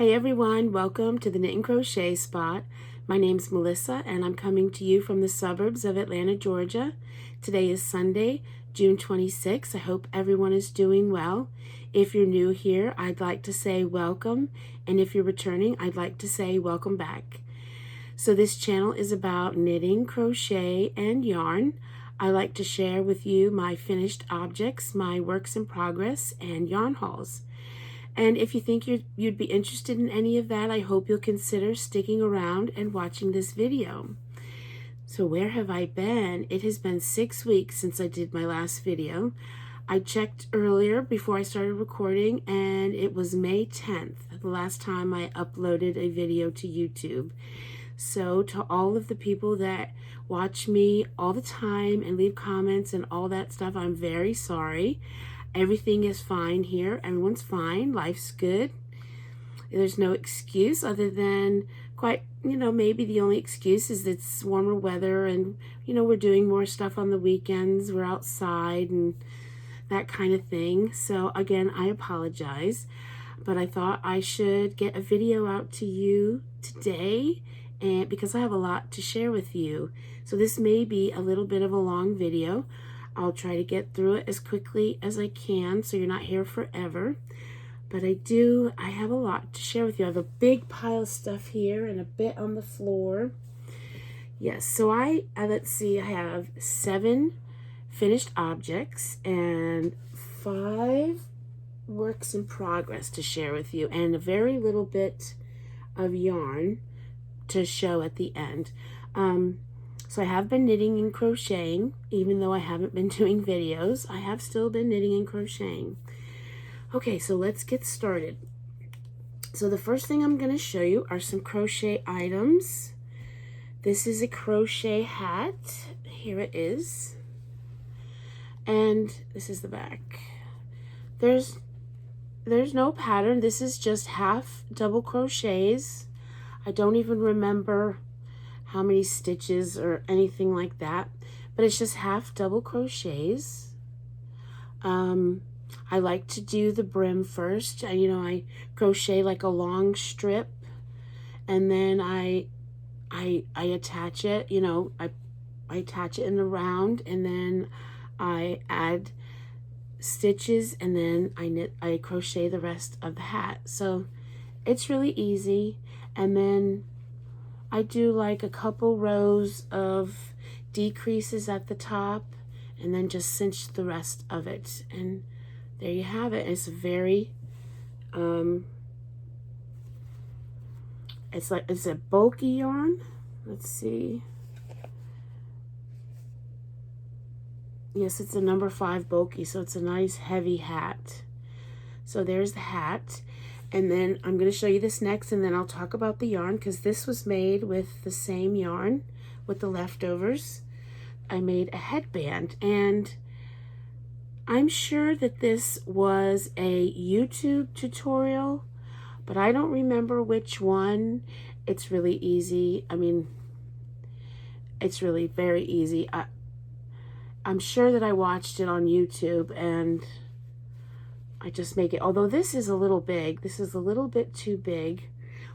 Hey everyone, welcome to the Knit and Crochet Spot. My name's Melissa and I'm coming to you from the suburbs of Atlanta, Georgia. Today is Sunday, June 26th. I hope everyone is doing well. If you're new here, I'd like to say welcome, and if you're returning, I'd like to say welcome back. So this channel is about knitting, crochet, and yarn. I like to share with you my finished objects, my works in progress, and yarn hauls. And if you think you'd be interested in any of that, I hope you'll consider sticking around and watching this video. So where have I been? It has been 6 weeks since I did my last video. I checked earlier before I started recording, and it was May 10th, the last time I uploaded a video to YouTube. So to all of the people that watch me all the time and leave comments and all that stuff, I'm very sorry. Everything is fine here. Everyone's fine. Life's good. There's no excuse other than maybe the only excuse is it's warmer weather and, we're doing more stuff on the weekends. We're outside and that kind of thing. So again, I apologize, but I thought I should get a video out to you today, and because I have a lot to share with you. So this may be a little bit of a long video. I'll try to get through it as quickly as I can so you're not here forever. But I have a lot to share with you. I have a big pile of stuff here and a bit on the floor. Yes, so let's see, I have 7 finished objects and 5 works in progress to share with you, and a very little bit of yarn to show at the end. So I have been knitting and crocheting, even though I haven't been doing videos. I have still been knitting and crocheting. Okay, so let's get started. So the first thing I'm going to show you are some crochet items. This is a crochet hat. Here it is. And this is the back. There's no pattern. This is just half double crochets. I don't even remember how many stitches or anything like that, but it's just half double crochets. I like to do the brim first. I crochet like a long strip, and then I attach it. I attach it in the round, and then I add stitches, and then I crochet the rest of the hat. So it's really easy. And then I do like a couple rows of decreases at the top, and then just cinch the rest of it. And there you have it. It's very, it's a bulky yarn. Let's see. Yes, it's a number 5 bulky, so it's a nice heavy hat. So there's the hat. And then I'm going to show you this next, and then I'll talk about the yarn, because this was made with the same yarn, with the leftovers. I made a headband, and I'm sure that this was a YouTube tutorial, but I don't remember which one. It's really easy. It's really very easy. I'm sure that I watched it on YouTube, and I just make it, although this is a little big. This is a little bit too big,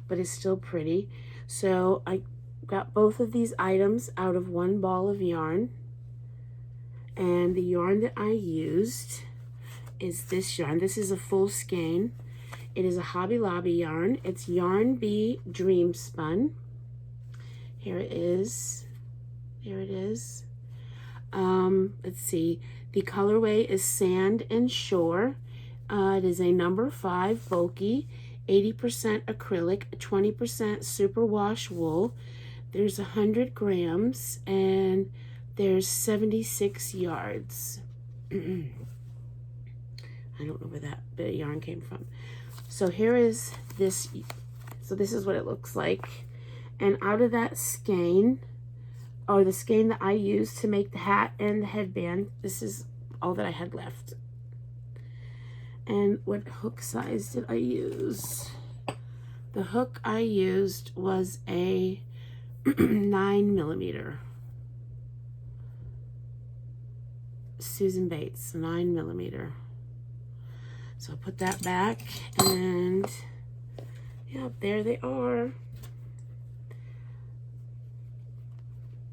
but it's still pretty. So I got both of these items out of one ball of yarn. And the yarn that I used is this yarn. This is a full skein. It is a Hobby Lobby yarn. It's Yarn Bee Dream Spun. Here it is. Here it is. Let's see. The colorway is Sand and Shore. It is a number 5 bulky, 80% acrylic, 20% superwash wool. There's 100 grams, and there's 76 yards. I don't know where that bit of yarn came from. So here is this. So this is what it looks like. And out of that skein, or the skein that I used to make the hat and the headband, this is all that I had left. And what hook size did I use? The hook I used was a 9mm. Susan Bates, 9mm. So I'll put that back, and yeah, Yep, there they are.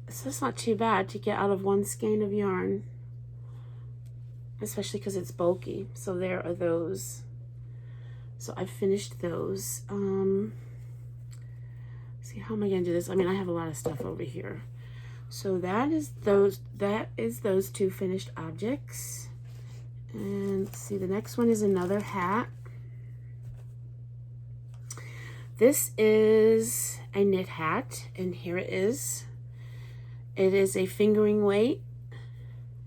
So it's not too bad to get out of one skein of yarn, especially because it's bulky. So there are those. So I finished those. See, how am I gonna do this? I mean, I have a lot of stuff over here. So that is those two finished objects. And let's see, the next one is another hat. This is a knit hat, and here it is. It is a fingering weight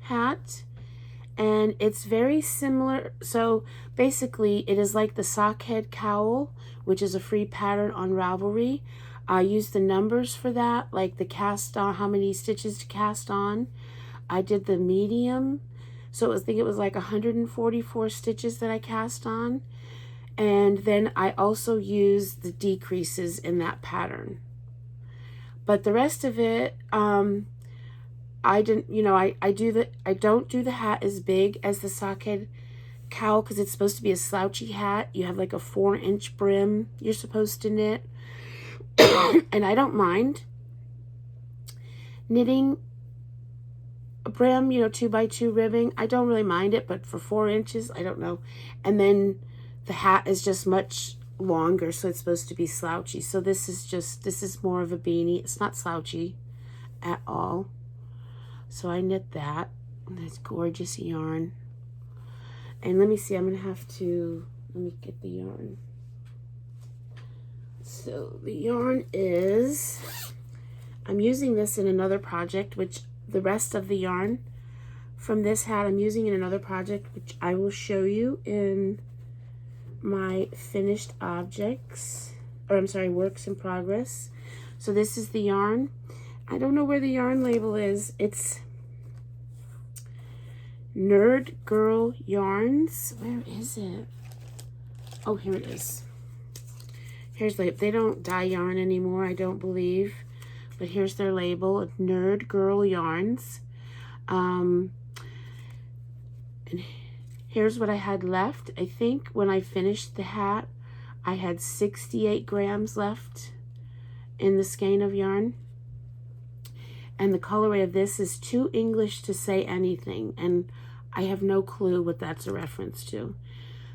hat, and it's very similar. So basically, it is like the Sockhead cowl, which is a free pattern on Ravelry. I used the numbers for that, like the cast on, how many stitches to cast on. I did the medium, so I think it was like 144 stitches that I cast on. And then I also used the decreases in that pattern. But the rest of it, I didn't, you know, I don't do the hat as big as the Sockhead cowl because it's supposed to be a slouchy hat. You have like a 4-inch brim you're supposed to knit. And I don't mind knitting a brim, you know, 2x2 ribbing. I don't really mind it, but for 4 inches, I don't know. And then the hat is just much longer, so it's supposed to be slouchy. So this is more of a beanie. It's not slouchy at all. So I knit that. That's gorgeous yarn. And let me see, I'm gonna have to, let me get the yarn. So the yarn is, I'm using this in another project, which the rest of the yarn from this hat I'm using in another project, which I will show you in my finished objects, or I'm sorry, works in progress. So this is the yarn. I don't know where the yarn label is. It's Nerd Girl Yarns. Where is it? Oh, here it is. Here's the, they don't dye yarn anymore, I don't believe, but here's their label, Nerd Girl Yarns. And here's what I had left. I think when I finished the hat, I had 68 grams left in the skein of yarn. And the colorway of this is too English to say anything, and I have no clue what that's a reference to.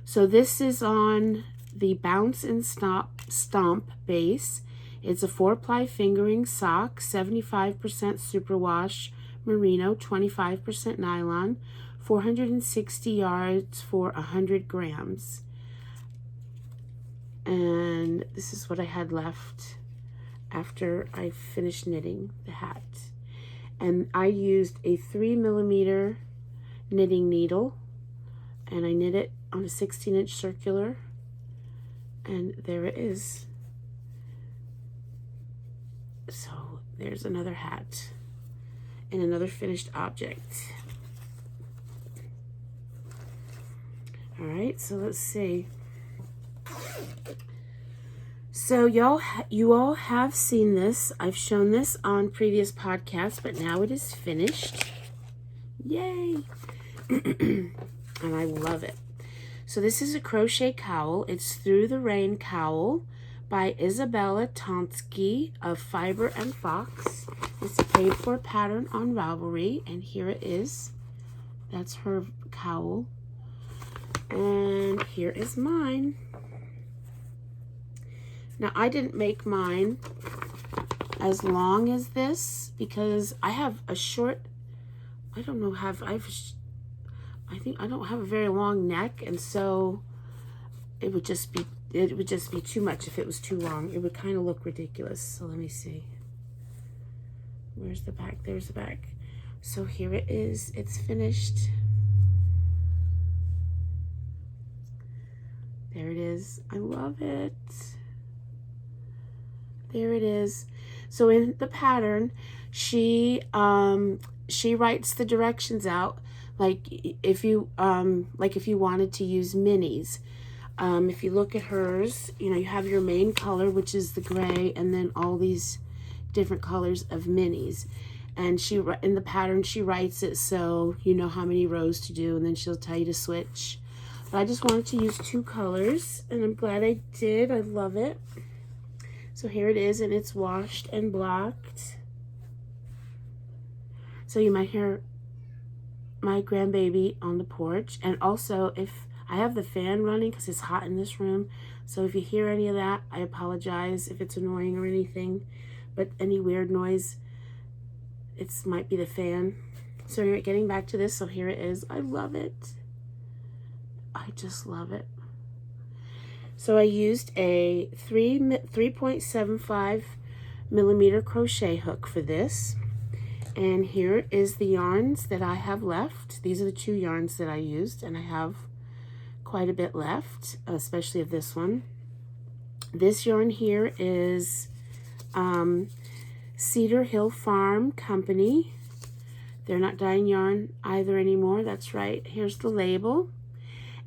So this is on the Bounce and Stomp base. It's a 4-ply fingering sock, 75% superwash merino, 25% nylon, 460 yards for 100 grams. And this is what I had left after I finished knitting the hat. And I used a 3mm knitting needle, and I knit it on a 16-inch circular, and there it is. So there's another hat and another finished object. All right, so let's see. So you all have seen this. I've shown this on previous podcasts, but now it is finished. Yay! And I love it. So this is a crochet cowl. It's Through the Rain Cowl by Isabella Tonsky of Fiber and Fox. It's a paid for pattern on Ravelry, and here it is. That's her cowl. And here is mine. Now, I didn't make mine as long as this because I have a short, I think I don't have a very long neck, and so it would just be too much if it was too long. It would kind of look ridiculous. So let me see. Where's the back? There's the back. So here it is. It's finished. There it is. I love it. There it is. So in the pattern, she writes the directions out, like if you wanted to use minis. If you look at hers, you know, you have your main color, which is the gray, and then all these different colors of minis. And in the pattern, she writes it so you know how many rows to do, and then she'll tell you to switch. But I just wanted to use 2 colors, and I'm glad I did. I love it. So here it is, and it's washed and blocked. So you might hear my grandbaby on the porch. And also, if I have the fan running because it's hot in this room, so if you hear any of that, I apologize if it's annoying or anything. But any weird noise, it might be the fan. So anyway, getting back to this, so here it is. I love it. I just love it. So I used a 3.75 millimeter crochet hook for this. And here is the yarns that I have left. These are the 2 yarns that I used, and I have quite a bit left, especially of this one. This yarn here is Cedar Hill Farm Company. They're not dyeing yarn either anymore. That's right. Here's the label.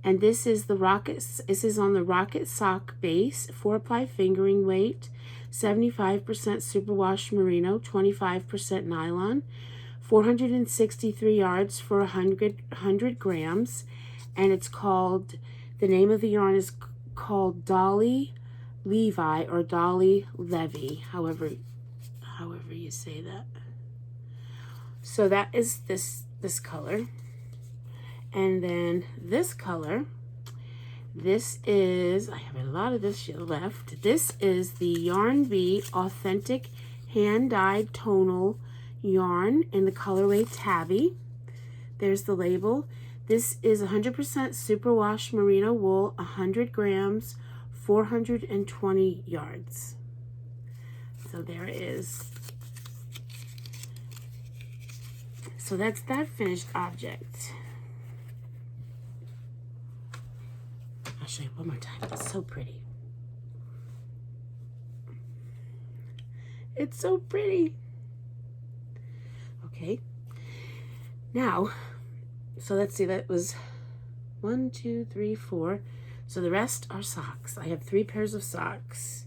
And this is the Rocket. This is on the Rocket Sock base, 4-ply fingering weight, 75% superwash merino, 25% nylon, 463 yards for 100 grams, and it's called. The name of the yarn is called Dolly Levi or Dolly Levy, however you say that. So that is this color. And then this color, this is, I have a lot of this left. This is the Yarn Bee Authentic Hand-Dyed Tonal Yarn in the colorway Tabby. There's the label. This is 100% superwash merino wool, 100 grams, 420 yards. So there it is. So that's that finished object. I'll show you one more time. It's so pretty. It's so pretty. Okay. Now, so let's see, that was 1, 2, 3, 4. So the rest are socks. I have 3 pairs of socks.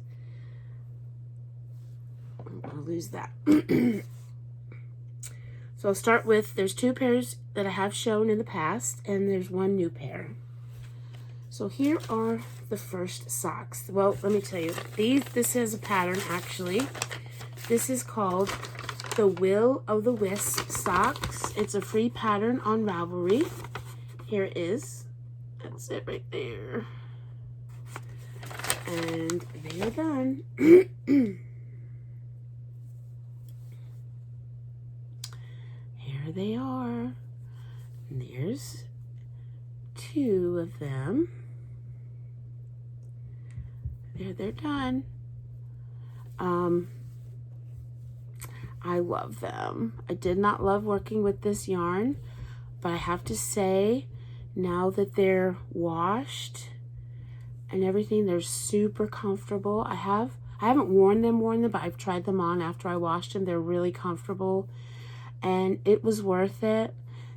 I'll lose that. So I'll start with, there's 2 pairs that I have shown in the past, and there's 1 new pair. So here are the first socks. Well, let me tell you, this is a pattern actually. This is called the Will o' the Wisp socks. It's a free pattern on Ravelry. Here it is. That's it right there. And they are done. Here they are. And there's 2 of them. They're done. I love them. I did not love working with this yarn, but I have to say, now that they're washed and everything, they're super comfortable. I haven't worn them, but I've tried them on after I washed them. They're really comfortable, and it was worth it.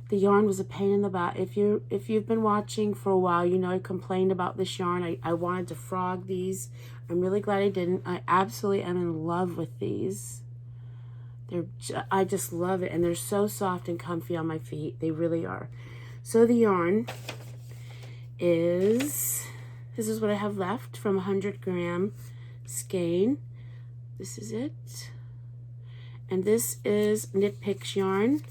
The yarn was a pain in the butt. If you've been watching for a while, you know I complained about this yarn. I wanted to frog these. I'm really glad I didn't. I absolutely am in love with these. I just love it, and they're so soft and comfy on my feet. They really are. So the yarn is, this is what I have left from 100 gram skein. This is it. And this is Knit Picks yarn.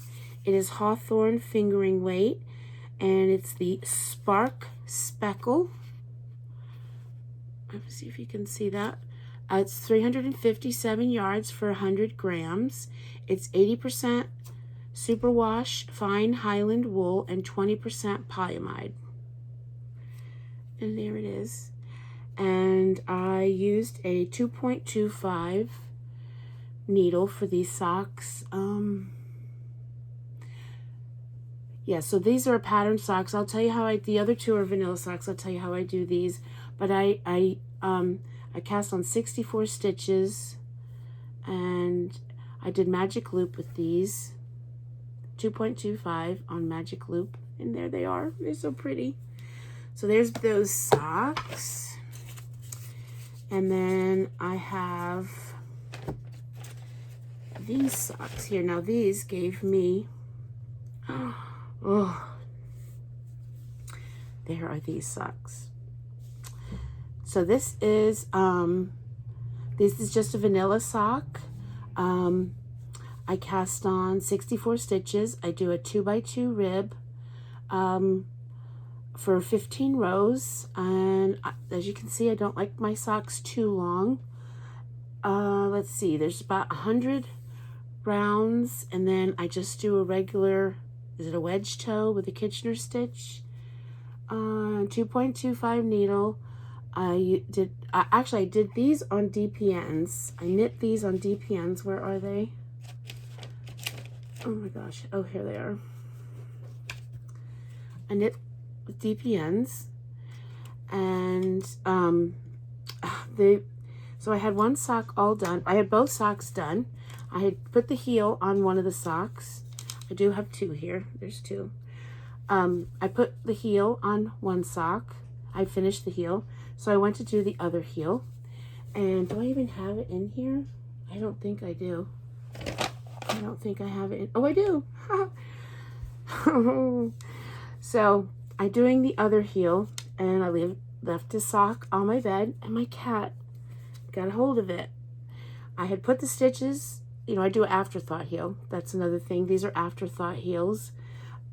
It is Hawthorne fingering weight, and it's the Spark Speckle. Let me see if you can see that. It's 357 yards for 100 grams. It's 80% superwash fine Highland wool and 20% polyamide. And there it is. And I used a 2.25 needle for these socks. Yeah, so these are pattern socks. I'll tell you how the other 2 are vanilla socks. I'll tell you how I do these. But I cast on 64 stitches, and I did magic loop with these, 2.25 on magic loop, and there they are. They're so pretty. So there's those socks, and then I have these socks here. Now these gave me, there are these socks. So this is just a vanilla sock. I cast on 64 stitches. I do a 2x2 rib for 15 rows, and as you can see, I don't like my socks too long. Let's see, there's about 100 rounds, and then I just do a regular, is it a wedge toe with a Kitchener stitch, 2.25 needle. I did these on DPNs. I knit these on DPNs. Where are they? Oh my gosh. Oh, here they are. I knit with DPNs, and so I had one sock all done. I had both socks done. I had put the heel on one of the socks. I do have two here. There's two. I put the heel on one sock. I finished the heel. So I went to do the other heel. And do I even have it in here? I don't think I do. I don't think I have it in. Oh, I do. So I'm doing the other heel, and I left the sock on my bed, and my cat got a hold of it. I had put the stitches, you know, I do an afterthought heel. That's another thing. These are afterthought heels.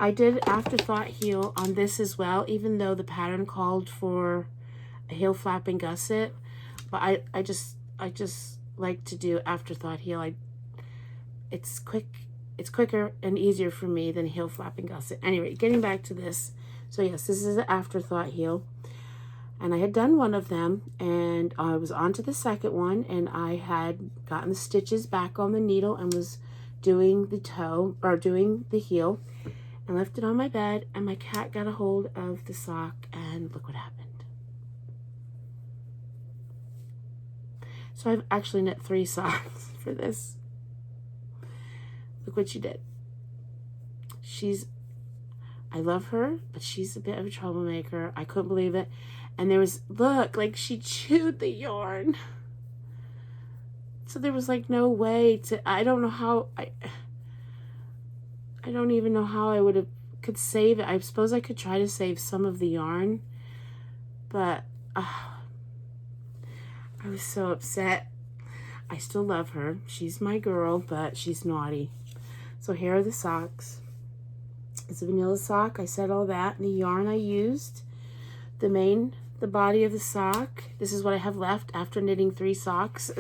I did afterthought heel on this as well, even though the pattern called for a heel flapping gusset. But I just like to do afterthought heel. It's quicker and easier for me than heel flapping gusset. Anyway, getting back to this. So yes, this is an afterthought heel. And I had done one of them, and I was on to the second one, and I had gotten the stitches back on the needle and was doing the toe, or doing the heel, and left it on my bed, and my cat got a hold of the sock, and look what happened. So I've actually knit 3 socks for this. Look what she did. I love her, but she's a bit of a troublemaker. I couldn't believe it. And there was, look, like she chewed the yarn. So there was like no way to, I don't know how, I don't even know how I could save it. I suppose I could try to save some of the yarn, but I was so upset. I still love her. She's my girl, but she's naughty. So here are the socks. It's a vanilla sock. I said all that. And the yarn I used, the body of the sock. This is what I have left after knitting 3 socks.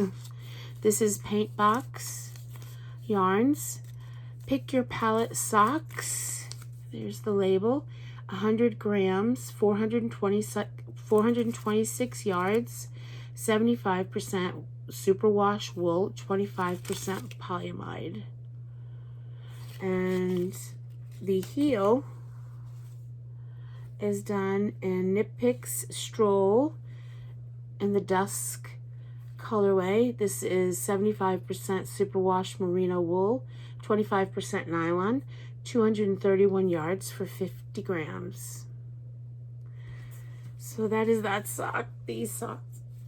This is Paint Box yarns. Pick Your Palette socks. There's the label. 100 grams, 426 yards, 75% superwash wool, 25% polyamide. And the heel is done in Knit Picks Stroll in the Dusk colorway. This is 75% superwash merino wool, 25% nylon, 231 yards for 50 grams. So that is that sock, these socks.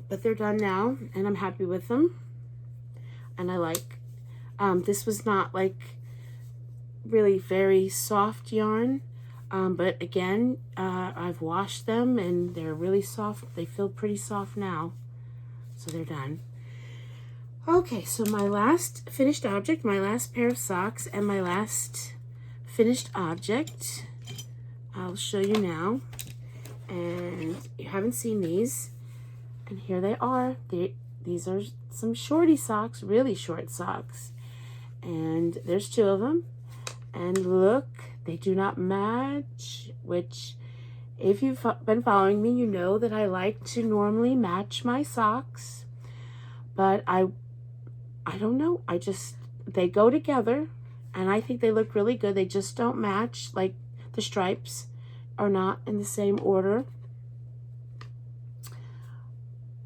But they're done now, and I'm happy with them. And I like, this was not like really very soft yarn, but again, I've washed them and they're really soft. They feel pretty soft now, so they're done. Okay, so my last finished object, my last pair of socks, and my last finished object, I'll show you now. And you haven't seen these, and here they are. These are some shorty socks, really short socks, and there's 2 of them. And look, they do not match, which if you've been following me, you know that I like to normally match my socks, but I don't know, they go together, and I think they look really good. They just don't match, like the stripes are not in the same order,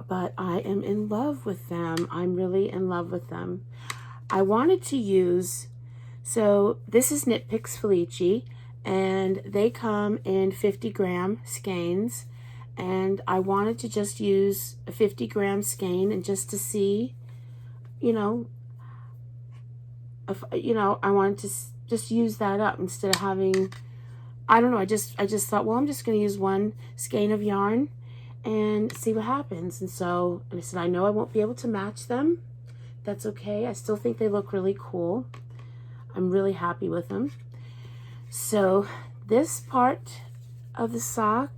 but I am in love with them. I'm really in love with them. I wanted to use, so this is Knit Picks Felici, and they come in 50-gram skeins, and I wanted to just use a 50-gram skein, and just to see, you know, if, you know, I wanted to just use that up instead of having I don't know, I just thought, well, I'm just going to use one skein of yarn and see what happens. And I said, I know I won't be able to match them. That's okay. I still think they look really cool. I'm really happy with them. So this part of the sock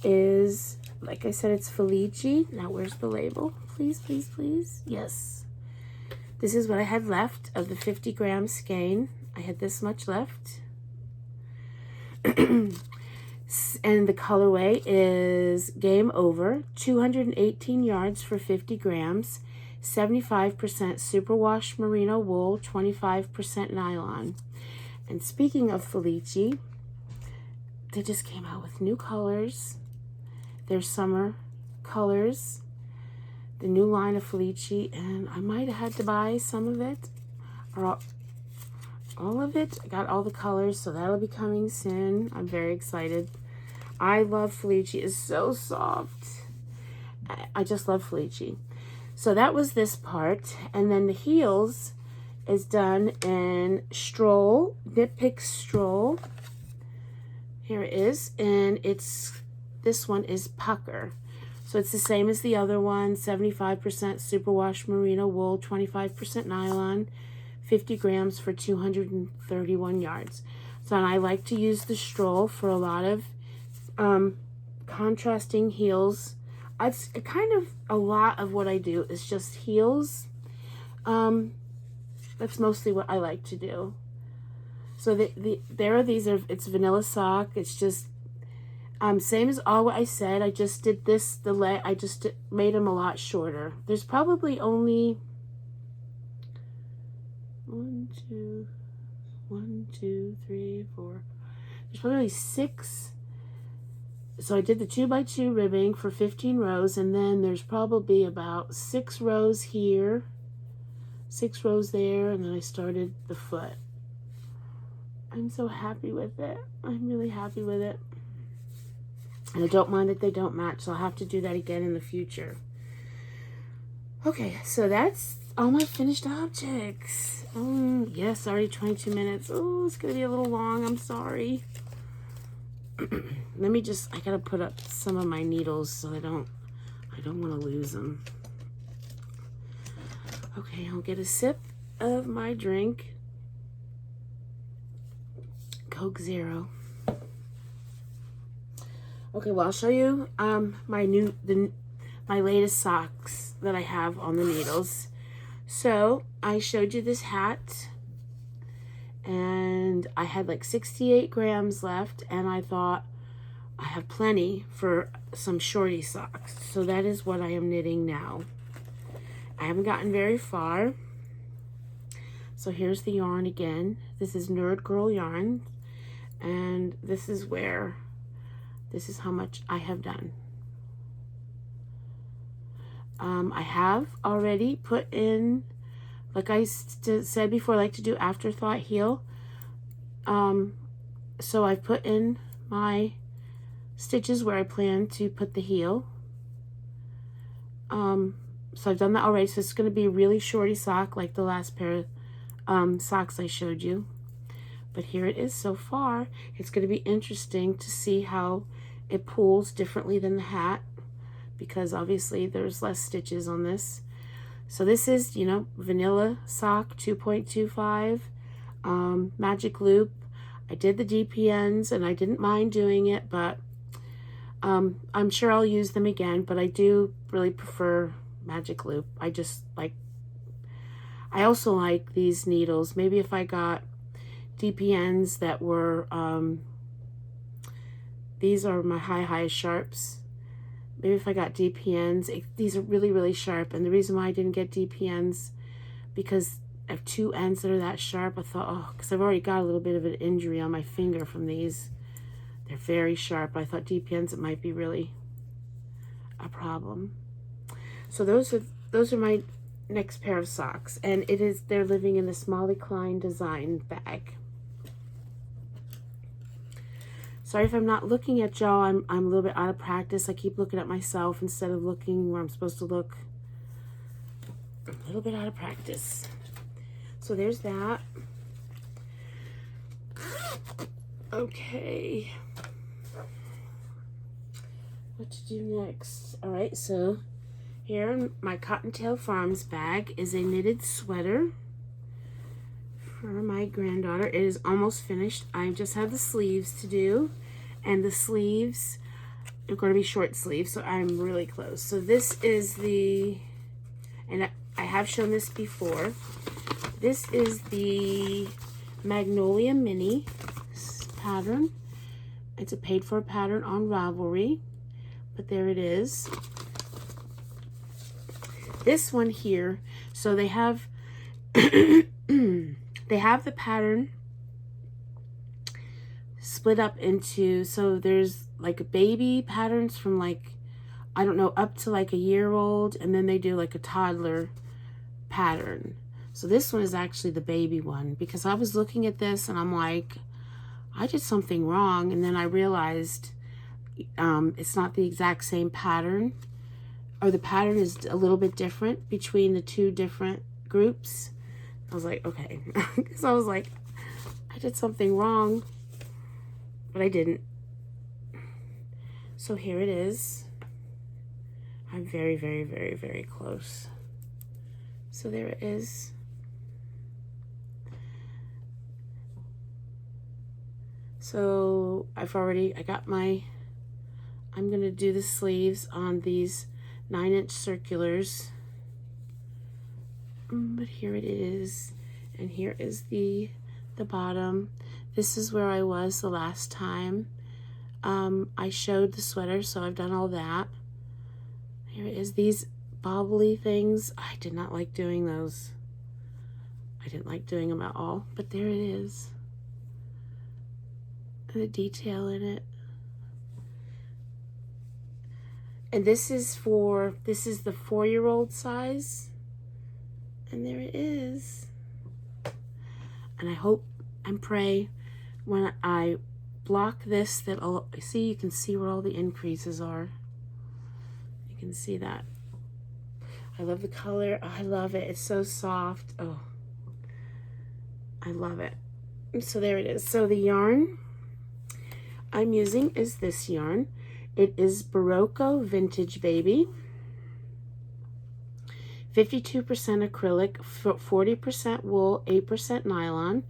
is, like I said, it's Felici. Now where's the label? Please, please, please. Yes. This is what I had left of the 50-gram skein. I had this much left. And the colorway is Game Over, 218 yards for 50 grams, 75% superwash merino wool, 25% nylon. And speaking of Felici, they just came out with new colors. Their summer colors, the new line of Felici, and I might have had to buy some of it, or all of it. I got all the colors, so that'll be coming soon. I'm very excited. I love Felici. It's so soft. I just love Felici. So that was this part, and then the heels is done in Stroll, Knit Pick Stroll. Here it is, and this one is Pucker. So it's the same as the other one, 75% superwash merino wool, 25% nylon, 50 grams for 231 yards. So I like to use the Stroll for a lot of contrasting heels. It's kind of a lot of what I do is just heels. That's mostly what I like to do. So it's vanilla sock. It's just same as all what I said. I just did this, I just made them a lot shorter. There's probably only 1, 2, 3, 4. There's probably 6. So I did the 2x2 ribbing for 15 rows, and then there's probably about 6 rows here, 6 rows there, and then I started the foot. I'm so happy with it. I'm really happy with it. And I don't mind that they don't match, so I'll have to do that again in the future. Okay, so that's all my finished objects. Yes, already 22 minutes. Oh, it's gonna be a little long. I'm sorry. Let me I gotta put up some of my needles so I don't want to lose them. Okay, I'll get a sip of my drink. Coke Zero. Okay, well, I'll show you my latest socks that I have on the needles. So I showed you this hat, and I had like 68 grams left, and I thought I have plenty for some shorty socks. So that is what I am knitting now. I haven't gotten very far. So here's the yarn again. This is Nerd Girl yarn, and this is how much I have done. I have already put in, like I said before, I like to do afterthought heel. So I've put in my stitches where I plan to put the heel. So I've done that already. So it's going to be a really shorty sock like the last pair of socks I showed you. But here it is so far. It's going to be interesting to see how it pulls differently than the hat, because obviously there's less stitches on this. So this is, vanilla sock 2.25, magic loop. I did the DPNs and I didn't mind doing it, but I'm sure I'll use them again, but I do really prefer magic loop. I also like these needles. Maybe if I got DPNs that were, these are my highest sharps. Maybe if I got DPNs, these are really, really sharp. And the reason why I didn't get DPNs, because I have 2 ends that are that sharp. I thought, because I've already got a little bit of an injury on my finger from these. They're very sharp. I thought DPNs, it might be really a problem. So those are my next pair of socks. And they're living in this Molly Klein design bag. Sorry if I'm not looking at y'all. I'm a little bit out of practice. I keep looking at myself instead of looking where I'm supposed to look. I'm a little bit out of practice. So there's that. Okay. What to do next? All right, so here in my Cottontail Farms bag is a knitted sweater for my granddaughter. It is almost finished. I just have the sleeves to do, and the sleeves are going to be short sleeves, so I'm really close. So this is the, and I have shown this before, this is the Magnolia Mini pattern. It's a paid for pattern on Ravelry, but there it is. This one here, so they have they have the pattern split up into, so there's like baby patterns from like, I don't know, up to like a year old, and then they do like a toddler pattern. So this one is actually the baby one, because I was looking at this and I'm like, I did something wrong, and then I realized it's not the exact same pattern, or the pattern is a little bit different between the two different groups. I was like, okay. So I was like, I did something wrong, but I didn't. So here it is. I'm very, very, very, very close. So there it is. So I got my, I'm gonna do the sleeves on these 9-inch circulars. But here it is, and here is the bottom. This is where I was the last time I showed the sweater, so I've done all that. Here it is. These bobbly things, I did not like doing those. I didn't like doing them at all, but there it is. And the detail in it. And this is the 4-year-old size. And there it is. And I hope and pray when I block this that you can see where all the increases are. You can see that. I love the color. Oh, I love it. It's so soft. Oh, I love it. So there it is. So the yarn I'm using is this yarn. It is Barocco Vintage Baby. 52% acrylic, 40% wool, 8% nylon.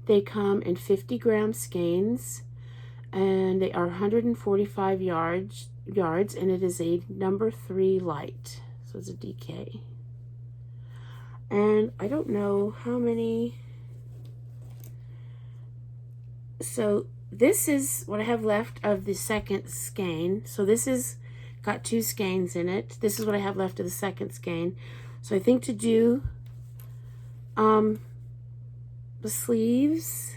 They come in 50-gram skeins, and they are 145 yards, and it is a number 3 light. So it's a DK. And I don't know how many. So this is what I have left of the second skein. So this is got 2 skeins in it. This is what I have left of the second skein. So I think to do the sleeves,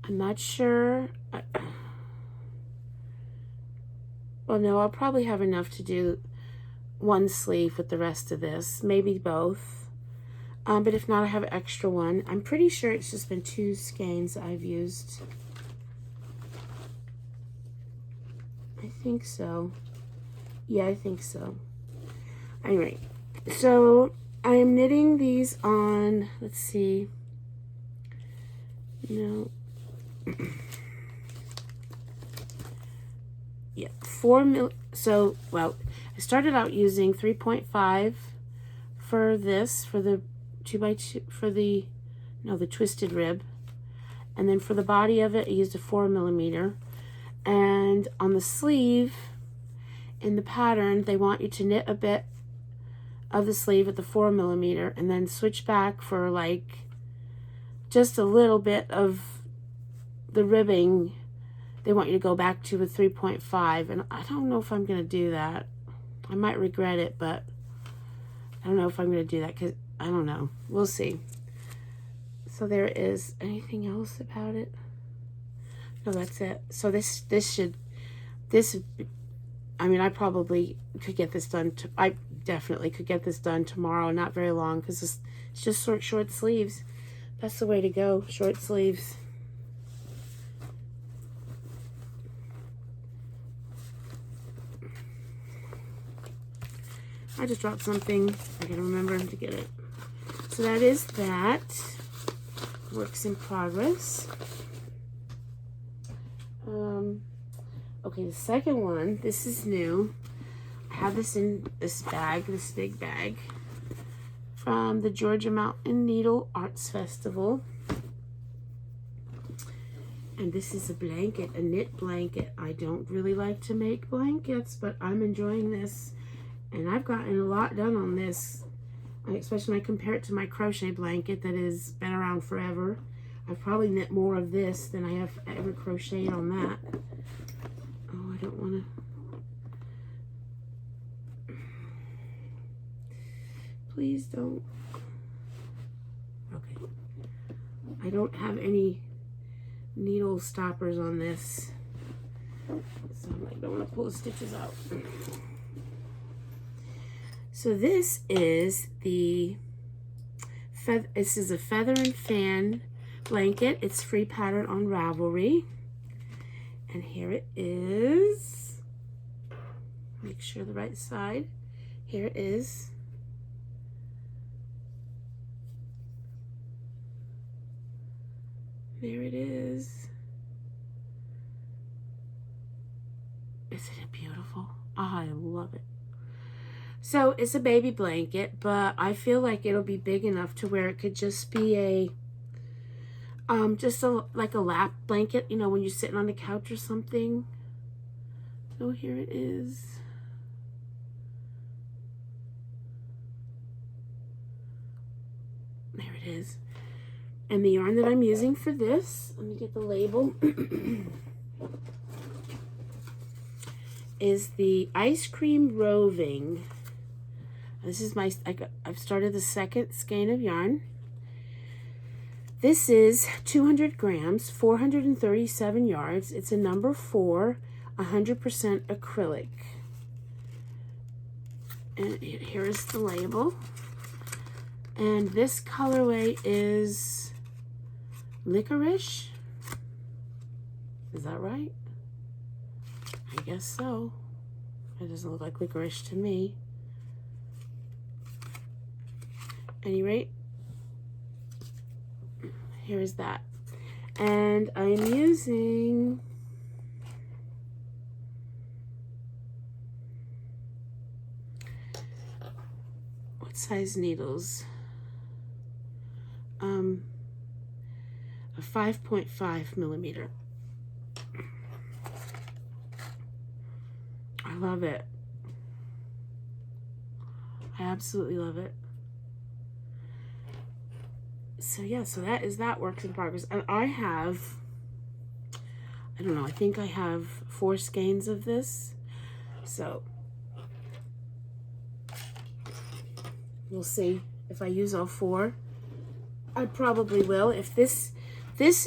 I'm not sure. Well, no, I'll probably have enough to do one sleeve with the rest of this, maybe both. But if not, I have an extra one. I'm pretty sure it's just been 2 skeins I've used. I think so. Yeah, I think so. Anyway, so I am knitting these on, let's see, yeah, 4 mil. So, well, I started out using 3.5 for this, for the 2x2, for the twisted rib. And then for the body of it, I used a 4mm. And on the sleeve, in the pattern, they want you to knit a bit of the sleeve at the 4mm and then switch back for like just a little bit of the ribbing. They want you to go back to a 3.5, and I don't know if I'm going to do that. I might regret it, but I don't know if I'm going to do that, because I don't know. We'll see. So there is anything else about it? No, that's it. So I mean, I probably could get this done. I definitely could get this done tomorrow. Not very long, because it's just short sleeves. That's the way to go. Short sleeves. I just dropped something. I gotta remember to get it. So that is that. Works in progress. Okay, the second one, this is new. I have this in this bag, this big bag, from the Georgia Mountain Needle Arts Festival. And this is a blanket, a knit blanket. I don't really like to make blankets, but I'm enjoying this. And I've gotten a lot done on this, especially when I compare it to my crochet blanket that has been around forever. I've probably knit more of this than I have ever crocheted on that. Oh, I don't want to. Please don't. Okay. I don't have any needle stoppers on this, so I don't want to pull the stitches out. So this is the this is a feather and fan blanket. It's free pattern on Ravelry, and here it is. Make sure the right side. Here it is. There it is. Isn't it beautiful? Oh, I love it. So it's a baby blanket, but I feel like it'll be big enough to where it could just be a, like a lap blanket, you know, when you're sitting on the couch or something. So here it is. There it is. And the yarn that I'm using for this, let me get the label, is the Ice Cream Roving. This is my, I've started the second skein of yarn. This is 200 grams, 437 yards. It's a number 4, 100% acrylic. And here is the label. And this colorway is licorice. Is that right? I guess so. It doesn't look like licorice to me. Any rate, here is that. And I'm using what size needles? A 5.5 millimeter. I love it. I absolutely love it. So yeah, so that is that work in progress. And I have, I don't know, I think I have 4 skeins of this. So we'll see if I use all 4. I probably will. If this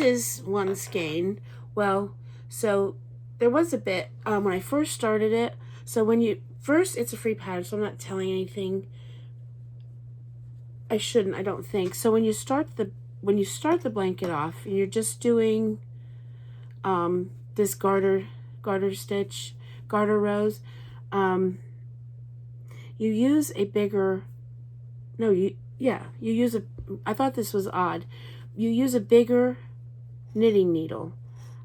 is 1 skein, well, so there was a bit when I first started it. So when you first, it's a free pattern, so I'm not telling anything. I shouldn't, I don't think. So when you start the blanket off, you're just doing this garter stitch, garter rows. You use a bigger, you use a, I thought this was odd. You use a bigger knitting needle.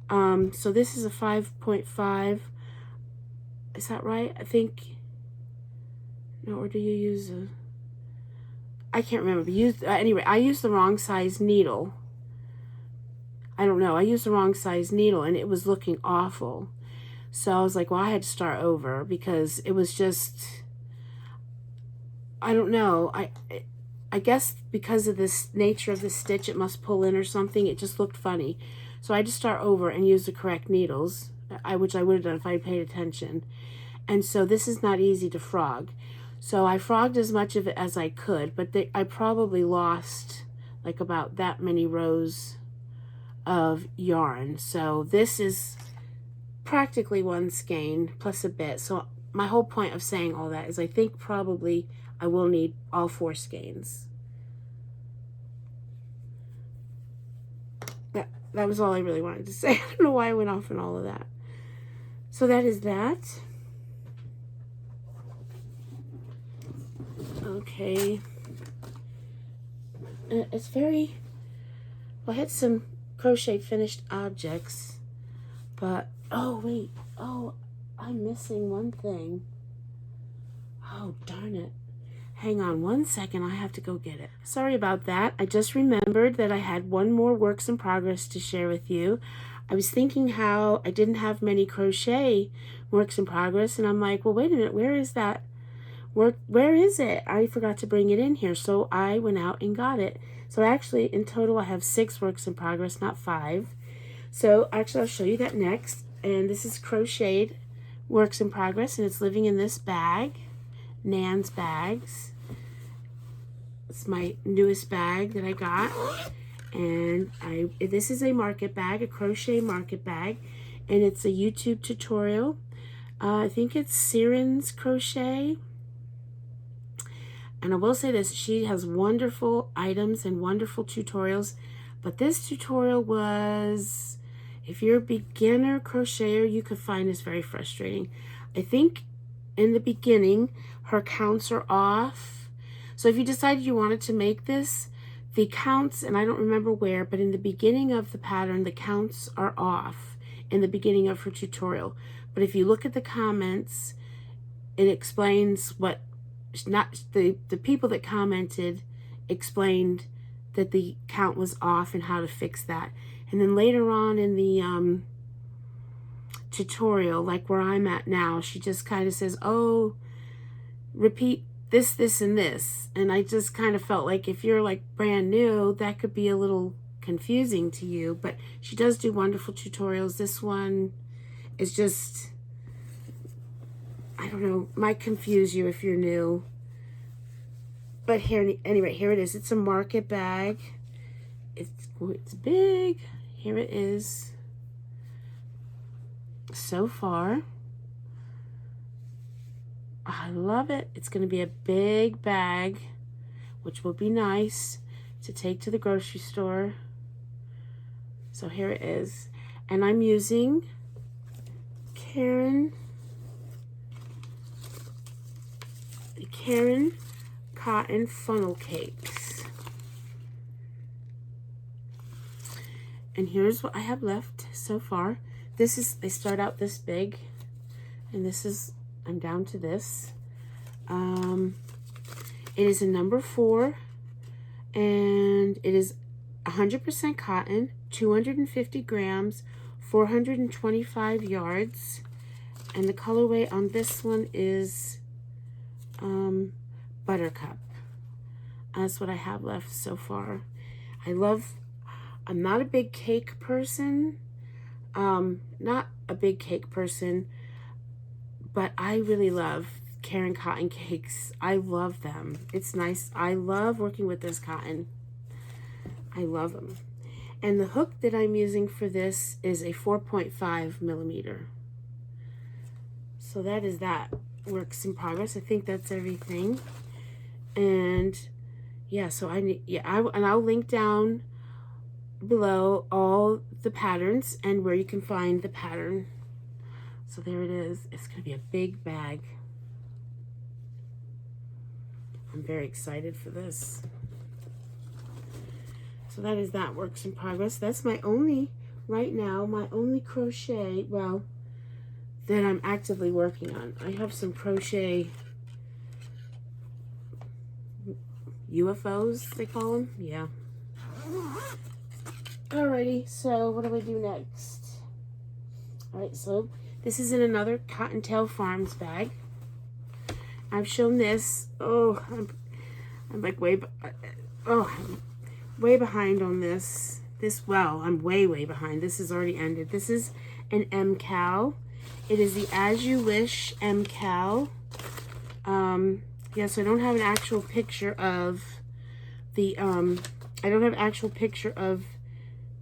So this is a 5.5. Is that right? I think, no, or do you use a, I can't remember. Anyway, I used the wrong size needle. I don't know. I used the wrong size needle and it was looking awful. So I was like, well, I had to start over because it was just, I don't know. I guess because of this nature of the stitch, it must pull in or something. It just looked funny. So I had to start over and use the correct needles, which I would have done if I had paid attention. And so this is not easy to frog. So I frogged as much of it as I could, but I probably lost like about that many rows of yarn. So this is practically 1 skein plus a bit. So my whole point of saying all that is I think probably I will need all 4 skeins. That was all I really wanted to say. I don't know why I went off on all of that. So that is that. Okay. It's very, well, I had some crochet finished objects. But, oh, wait. Oh, I'm missing one thing. Oh, darn it. Hang on one second. I have to go get it. Sorry about that. I just remembered that I had one more works in progress to share with you. I was thinking how I didn't have many crochet works in progress, and I'm like, well, wait a minute. Where is that work? Where is it? I forgot to bring it in here, so I went out and got it. So actually, in total, I have 6 works in progress, not 5. So actually, I'll show you that next. And this is crocheted works in progress, and it's living in this bag, Nan's bags. It's my newest bag that I got, and this is a market bag, a crochet market bag, and it's a YouTube tutorial. I think it's Siren's Crochet. And I will say this, she has wonderful items and wonderful tutorials, but this tutorial was, if you're a beginner crocheter, you could find this very frustrating. I think in the beginning, her counts are off. So if you decided you wanted to make this, the counts, and I don't remember where, but in the beginning of the pattern, the counts are off in the beginning of her tutorial. But if you look at the comments, it explains what, not the people that commented explained that the count was off and how to fix that. And then later on in the tutorial, like where I'm at now, she just kind of says, oh, repeat this, this, and this. And I just kind of felt like if you're like brand new, that could be a little confusing to you. But she does do wonderful tutorials. This one is just, I don't know, might confuse you if you're new. But here, anyway, here it is. It's a market bag. It's big. Here it is. So far, I love it. It's going to be a big bag, which will be nice to take to the grocery store. So here it is. And I'm using Karen cotton funnel cakes. And here's what I have left so far. This is, they start out this big, and this is, I'm down to this. It is a number 4, and it is 100% cotton, 250 grams, 425 yards, and the colorway on this one is Buttercup. That's what I have left so far. I'm not a big cake person, but I really love Karen cotton cakes. I love them. It's nice. I love working with this cotton. I love them. And the hook that I'm using for this is a 4.5 millimeter. So that is that. Works in progress. I think that's everything. And yeah, so I'll link down below all the patterns and where you can find the pattern. So there it is. It's going to be a big bag. I'm very excited for this. So that is that works in progress. That's my only, right now, my only crochet, well, that I'm actively working on. I have some crochet UFOs, they call them. Yeah. Alrighty, so what do I do next? Alright, so this is in another Cottontail Farms bag. I've shown this. Oh, I'm like way behind on this. Well, I'm way behind. This is already ended. This is an MKAL. It is the As You Wish MKAL. Yeah, so I don't have an actual picture of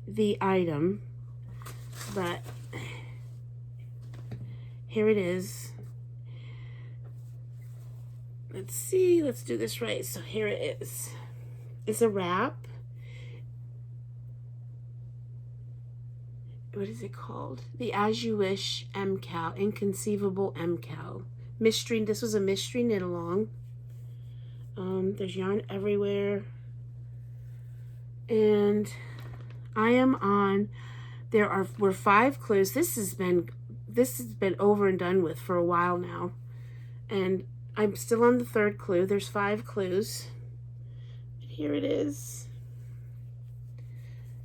the item, but here it is. Let's see, let's do this right. So here it is. It's a wrap. What is it called? The As You Wish MKAL, Inconceivable MKAL. Mystery, this was a mystery knit along. There's yarn everywhere. And I am on were 5 clues. This has been over and done with for a while now, and I'm still on the 3rd clue. There's 5 clues. And here it is.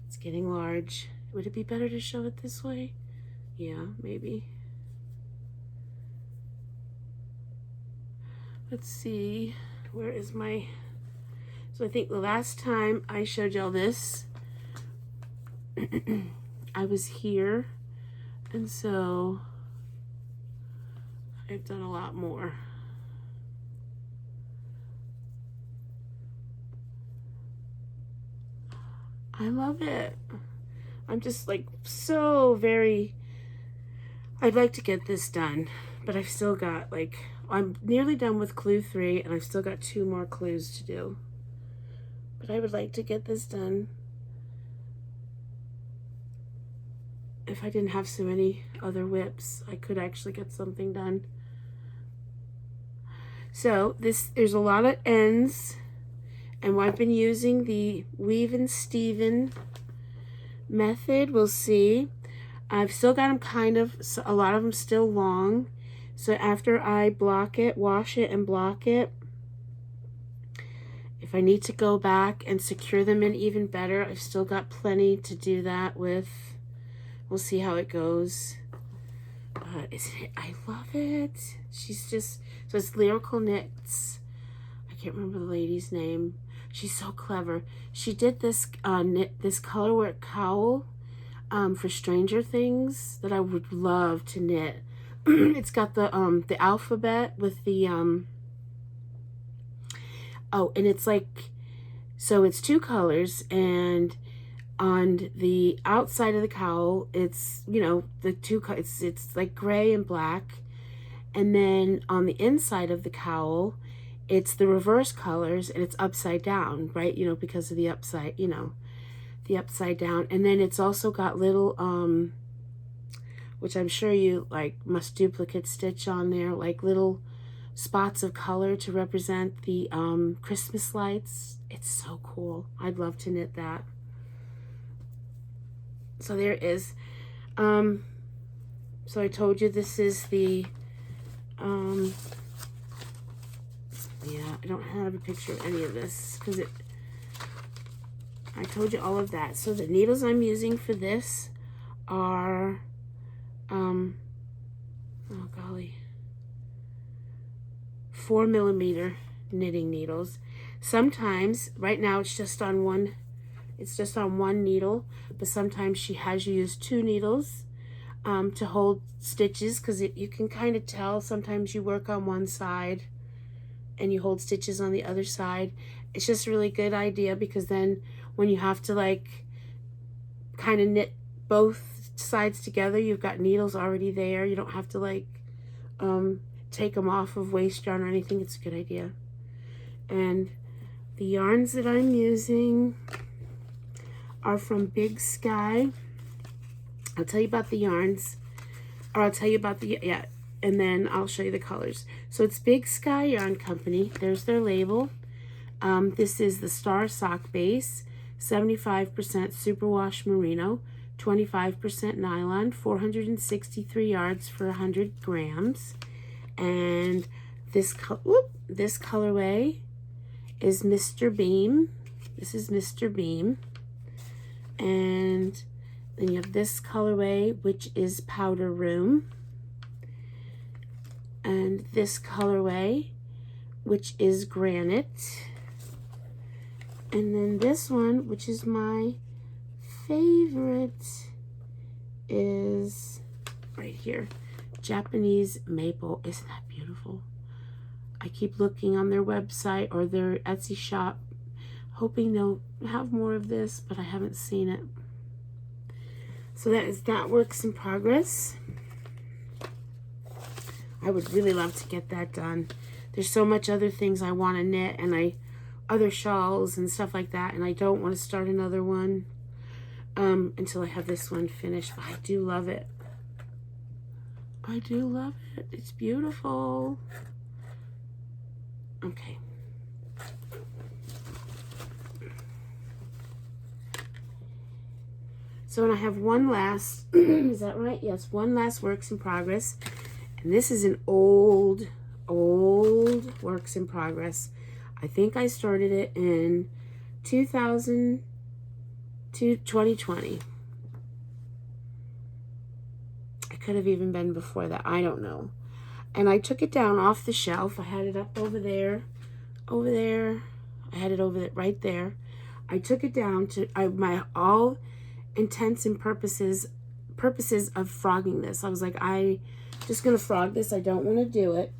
It's getting large. Would it be better to show it this way? Yeah, maybe. Let's see. Where is my... So I think the last time I showed y'all this, I was here, and so I've done a lot more. I love it. I'm just like so very, I'd like to get this done, but I've still got like, I'm nearly done with clue 3 and I've still got 2 more clues to do. But I would like to get this done. If I didn't have so many other whips, I could actually get something done. So there's a lot of ends, and I've been using the Weave and Steven method. We'll see. I've still got them kind of, a lot of them still long. So after I block it, wash it and block it, if I need to go back and secure them in even better, I've still got plenty to do that with. We'll see how it goes. I love it. She's just, so it's Lyrical Knits. I can't remember the lady's name. She's so clever. She did this this colorwork cowl for Stranger Things that I would love to knit. It's got the alphabet with the oh, and it's like, so it's 2 colors, and on the outside of the cowl, it's, you know, the 2 it's like gray and black, and then on the inside of the cowl, it's the reverse colors, and it's upside down, right? You know, because of the upside, you know, the upside down. And then it's also got little which I'm sure you like must duplicate stitch on there, like little spots of color to represent the Christmas lights. It's so cool. I'd love to knit that. So there it is. So I told you this is the yeah, I don't have a picture of any of this because I told you all of that. So the needles I'm using for this are oh golly, 4mm knitting needles. Sometimes, right now it's just on one needle, but sometimes she has you use 2 needles to hold stitches, because you can kind of tell. Sometimes you work on one side and you hold stitches on the other side. It's just a really good idea, because then when you have to like kind of knit both sides together, you've got needles already there. You don't have to like take them off of waste yarn or anything. It's a good idea. And the yarns that I'm using are from Big Sky. I'll tell you about the yarns, or I'll tell you about the, yeah, and then I'll show you the colors. So it's Big Sky Yarn Company. There's their label. This is the Star Sock Base, 75% superwash merino, 25% nylon, 463 yards for 100 grams. And this colorway is Mr. Beam. This is Mr. Beam. And then you have this colorway, which is Powder Room. And this colorway, which is Granite. And then this one, which is my favorite, is right here, Japanese Maple. Isn't that beautiful? I keep looking on their website or their Etsy shop, hoping they'll have more of this, but I haven't seen it. So that works in progress. I would really love to get that done. There's so much other things I want to knit, and other shawls and stuff like that, and I don't want to start another one until I have this one finished. But I do love it. I do love it. It's beautiful. Okay. So, and I have one last, is that right? Yes, one last works in progress. And this is an old works in progress. I think I started it in 2020. It could have even been before that. I don't know. And I took it down off the shelf. I had it up over there. I had it over there, right there. I took it down to my all intents and purposes of frogging this. I was like, I just gonna frog this. I don't want to do it.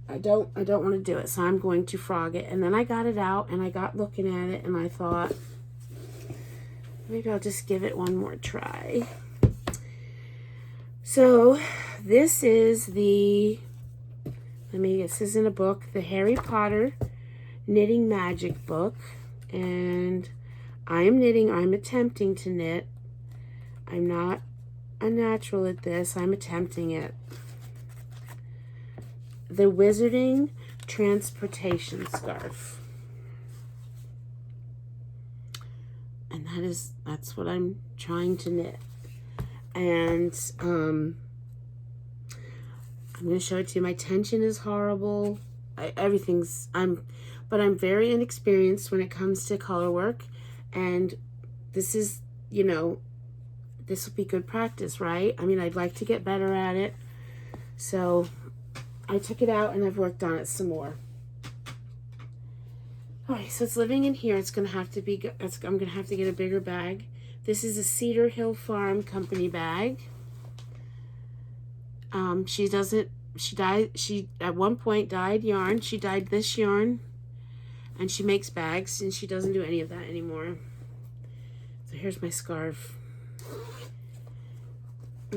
I don't want to do it. So I'm going to frog it. And then I got it out and I got looking at it and I thought, maybe I'll just give it one more try. So this is this is in a book, the Harry Potter Knitting Magic book. And I'm attempting to knit. I'm not a natural at this. I'm attempting it. The Wizarding Transportation Scarf. And that's what I'm trying to knit. And I'm going to show it to you. My tension is horrible. But I'm very inexperienced when it comes to color work. And this is, this will be good practice, right? I mean, I'd like to get better at it. So I took it out and I've worked on it some more. All right, so it's living in here. It's going to have to be, I'm going to have to get a bigger bag. This is a Cedar Hill Farm Company bag. She at one point dyed yarn. She dyed this yarn. And she makes bags, and she doesn't do any of that anymore. So here's my scarf. I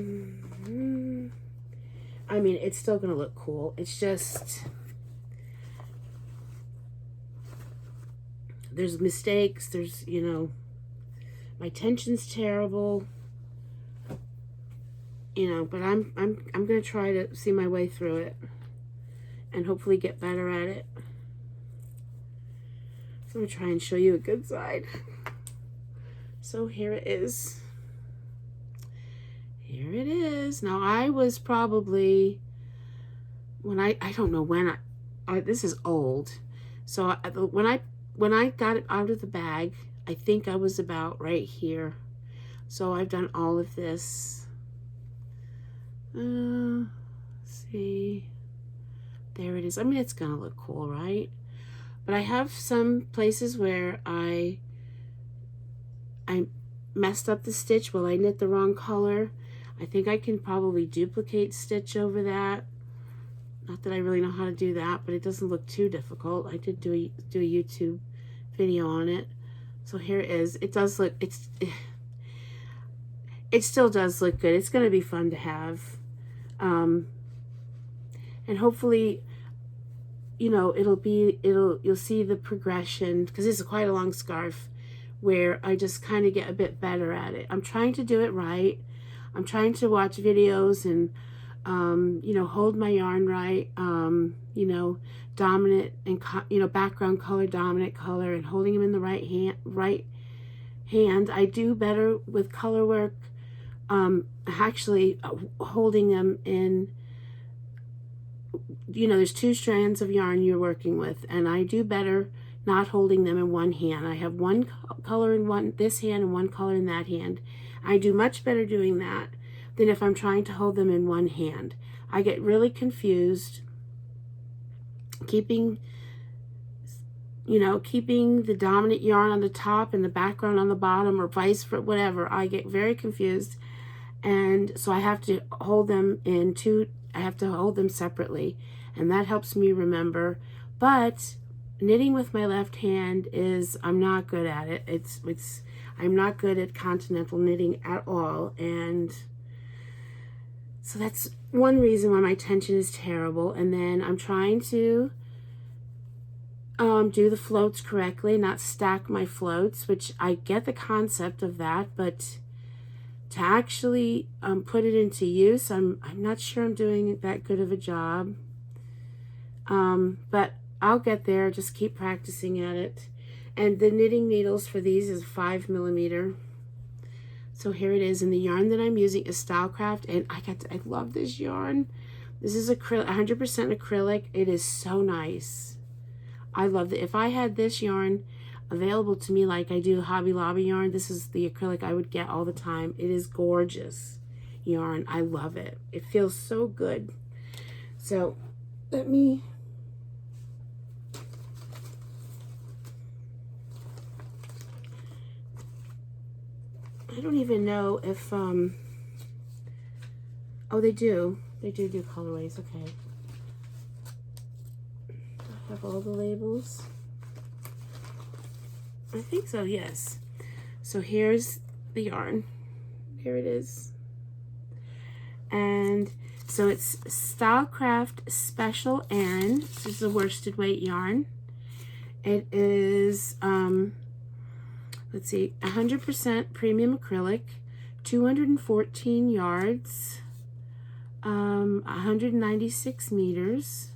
mean, it's still going to look cool. It's just, there's mistakes. There's, my tension's terrible. But I'm going to try to see my way through it and hopefully get better at it. So I'm going to try and show you a good side. So here it is. Here it is. Now I was probably, I don't know when this is old. So when I got it out of the bag, I think I was about right here. So I've done all of this. See, there it is. I mean, it's going to look cool, right? But I have some places where I messed up the stitch. Well, I knit the wrong color. I think I can probably duplicate stitch over that. Not that I really know how to do that, but it doesn't look too difficult. I did do a YouTube video on it. So here it is. It does look, it still does look good. It's going to be fun to have. And hopefully, you'll see the progression, because this is quite a long scarf, where I just kind of get a bit better at it. I'm trying to do it right. I'm trying to watch videos and, hold my yarn right, dominant and, background color, dominant color, and holding them in the right hand. I do better with color work, actually holding them in, there's two strands of yarn you're working with, and I do better not holding them in one hand. I have one color in this hand and one color in that hand. I do much better doing that than if I'm trying to hold them in one hand. I get really confused keeping the dominant yarn on the top and the background on the bottom, or vice versa, whatever. I get very confused, and so I have to hold them separately, and that helps me remember. But knitting with my left hand I'm not good at it. I'm not good at continental knitting at all, and so that's one reason why my tension is terrible. And then I'm trying to do the floats correctly, not stack my floats, which I get the concept of that, but to actually put it into use, I'm not sure I'm doing that good of a job. But I'll get there. Just keep practicing at it. And the knitting needles for these is 5mm. So here it is, and the yarn that I'm using is Stylecraft, and I love this yarn. This is acrylic, 100% acrylic. It is so nice. I love it. If I had this yarn available to me like I do Hobby Lobby yarn, this is the acrylic I would get all the time. It is gorgeous yarn. I love it. It feels so good. So let me... I don't even know if, oh, they do. They do colorways, okay. I have all the labels. I think so, yes. So here's the yarn. Here it is. And so it's Stylecraft Special N. This is a worsted weight yarn. It is, let's see, 100% premium acrylic, 214 yards, 196 meters.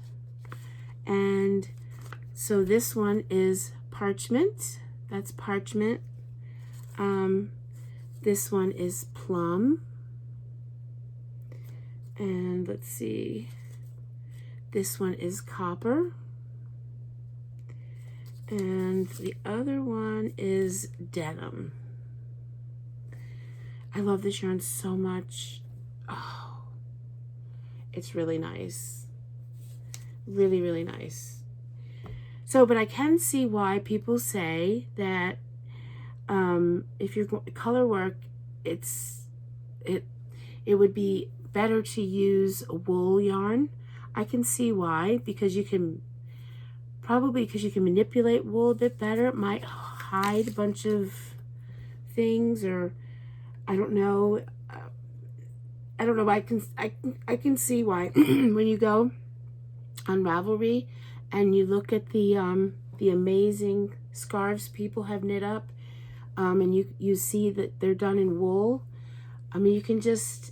And so this one is parchment. That's parchment. This one is plum. And let's see, this one is copper. And the other one is denim. I love this yarn so much. Oh, it's really nice. Really, really nice. So, but I can see why people say that if you're color work, it would be better to use wool yarn. I can see why, because you can manipulate wool a bit better. It might hide a bunch of things, or I don't know. I can see why. When you go on Ravelry and you look at the amazing scarves people have knit up, and you see that they're done in wool. I mean, you can just,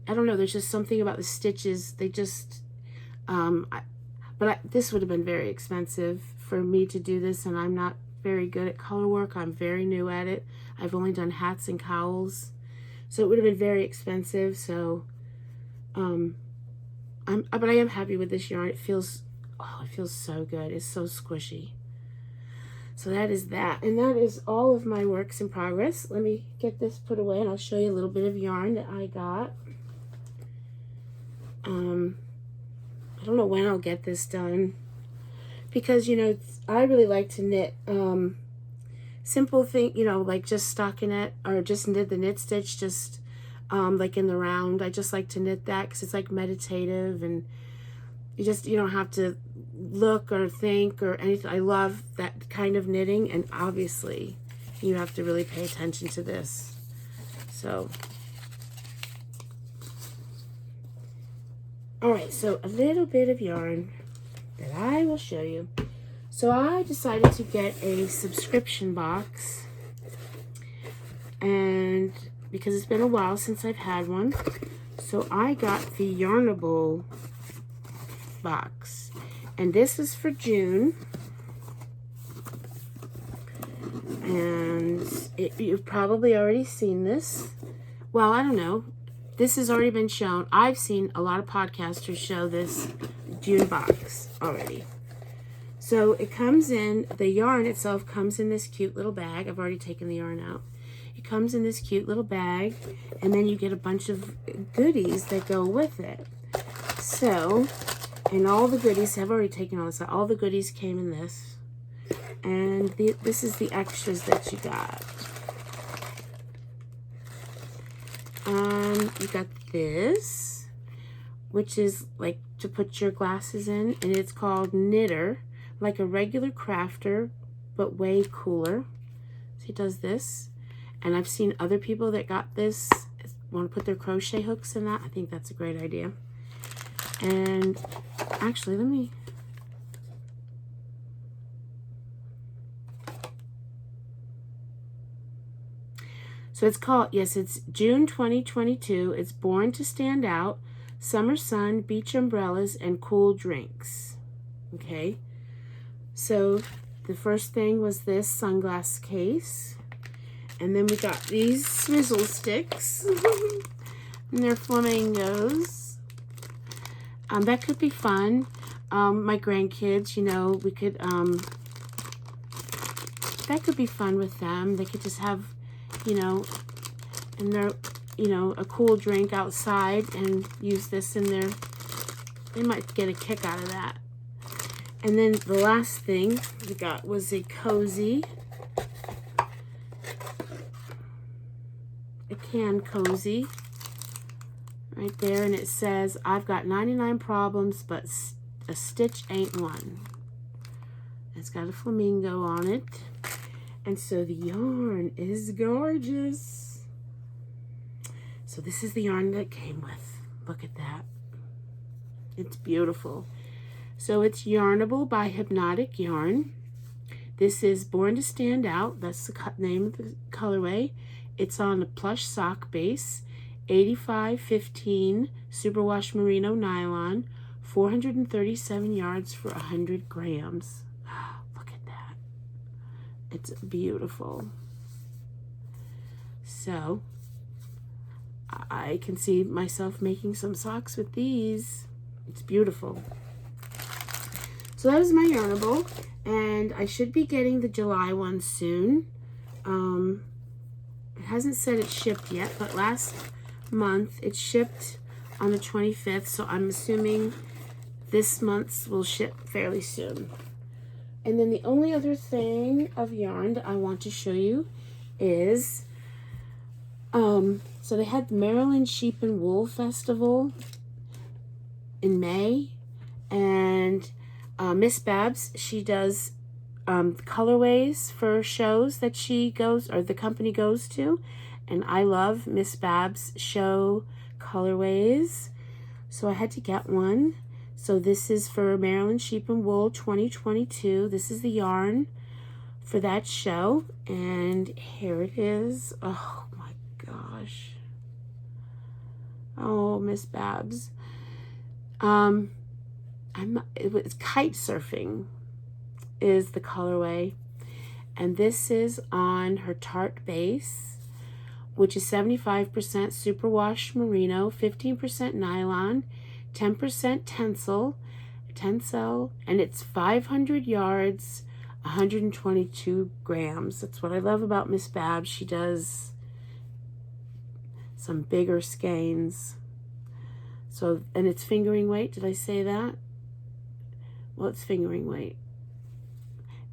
I don't know, there's just something about the stitches. They just, this would have been very expensive for me to do this, and I'm not very good at color work. I'm very new at it. I've only done hats and cowls, so it would have been very expensive. So, but I am happy with this yarn. It feels so good. It's so squishy. So that is that, and that is all of my works in progress. Let me get this put away, and I'll show you a little bit of yarn that I got. I don't know when I'll get this done, because, you know, I really like to knit simple thing, you know, like just stockinette, or just knit the knit stitch, just like in the round. I just like to knit that because it's like meditative, and you don't have to look or think or anything. I love that kind of knitting, and obviously you have to really pay attention to this. So, all right, so a little bit of yarn that I will show you. So I decided to get a subscription box, and because it's been a while since I've had one, so I got the Yarnable box, and this is for June, and you've probably already seen this. Well, I don't know. This has already been shown. I've seen a lot of podcasters show this June box already. So it comes in, the yarn itself comes in this cute little bag. I've already taken the yarn out. It comes in this cute little bag, and then you get a bunch of goodies that go with it. So, and all the goodies, I've already taken all this out. All the goodies came in this. And this is the extras that you got. You got this, which is like to put your glasses in, and it's called Knitter, like a regular crafter, but way cooler. So it does this, and I've seen other people that got this want to put their crochet hooks in that. I think that's a great idea. And actually, let me... So it's called, yes, it's June 2022. It's Born to Stand Out, Summer Sun, Beach Umbrellas, and Cool Drinks. Okay. So the first thing was this sunglass case. And then we got these swizzle sticks. And they're flamingos. That could be fun. My grandkids, you know, we could, that could be fun with them. They could just have, you know, in their, you know, a cool drink outside and use this in their, they might get a kick out of that. And then the last thing we got was a cozy, a can cozy right there, and it says, I've got 99 problems, but a stitch ain't one. It's got a flamingo on it. And so the yarn is gorgeous. So this is the yarn that it came with. Look at that. It's beautiful. So it's Yarnable by Hypnotic Yarn. This is Born to Stand Out. That's the name of the colorway. It's on a plush sock base. 85-15 superwash merino nylon. 437 yards for 100 grams. Look at that. It's beautiful. So I can see myself making some socks with these. It's beautiful. So that is my Yarnable, and I should be getting the July one soon. It hasn't said it's shipped yet, but last month it shipped on the 25th, so I'm assuming this month's will ship fairly soon. And then the only other thing of yarn that I want to show you is, so they had the Maryland Sheep and Wool Festival in May, and Miss Babs, she does colorways for shows that she goes, or the company goes to, and I love Miss Babs show colorways, so I had to get one. So this is for Maryland Sheep and Wool 2022. This is the yarn for that show, and here it is. Oh my gosh. Oh, Miss Babs. It's Kite Surfing is the colorway, and this is on her tart base, which is 75% superwash merino, 15% nylon, 10% tencel, and it's 500 yards, 122 grams. That's what I love about Miss Babs. She does some bigger skeins. So, and it's fingering weight. Did I say that? Well, it's fingering weight.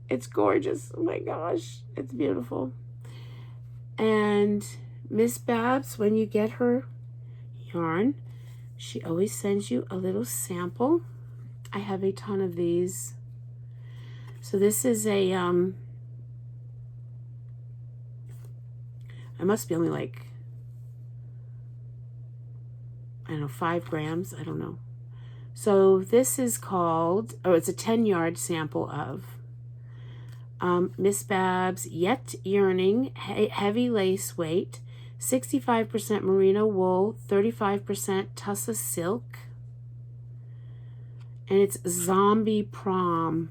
It's gorgeous. Oh my gosh. It's beautiful. And Miss Babs, when you get her yarn, she always sends you a little sample. I have a ton of these. So this is a, I must be only like, I don't know, 5 grams. I don't know. So this is called, oh, it's a 10-yard sample of Miss Babs Yet Yearning Heavy Lace Weight, 65% merino wool, 35% tussa silk, and it's Zombie Prom.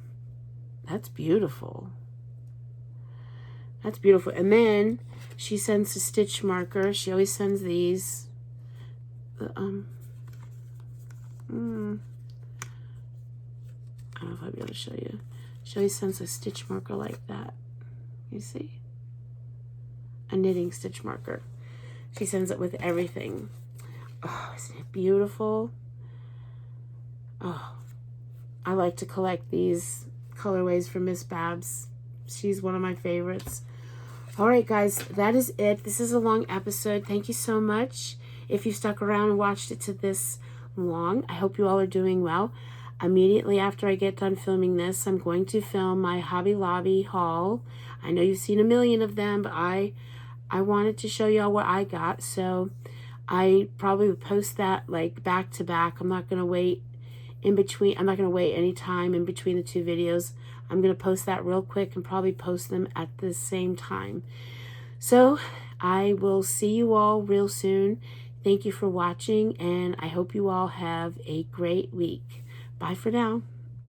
That's beautiful. That's beautiful. And then she sends a stitch marker. She always sends these. I don't know if I'll be able to show you. She always sends a stitch marker like that. You see? A knitting stitch marker. She sends it with everything. Oh, isn't it beautiful? Oh, I like to collect these colorways from Miss Babs. She's one of my favorites. All right, guys, that is it. This is a long episode. Thank you so much. If you stuck around and watched it to this long, I hope you all are doing well. Immediately after I get done filming this, I'm going to film my Hobby Lobby haul. I know you've seen a million of them, but I wanted to show y'all what I got, so I probably would post that like back to back. I'm not going to wait in between. I'm not going to wait any time in between the two videos. I'm going to post that real quick and probably post them at the same time. So I will see you all real soon. Thank you for watching, and I hope you all have a great week. Bye for now.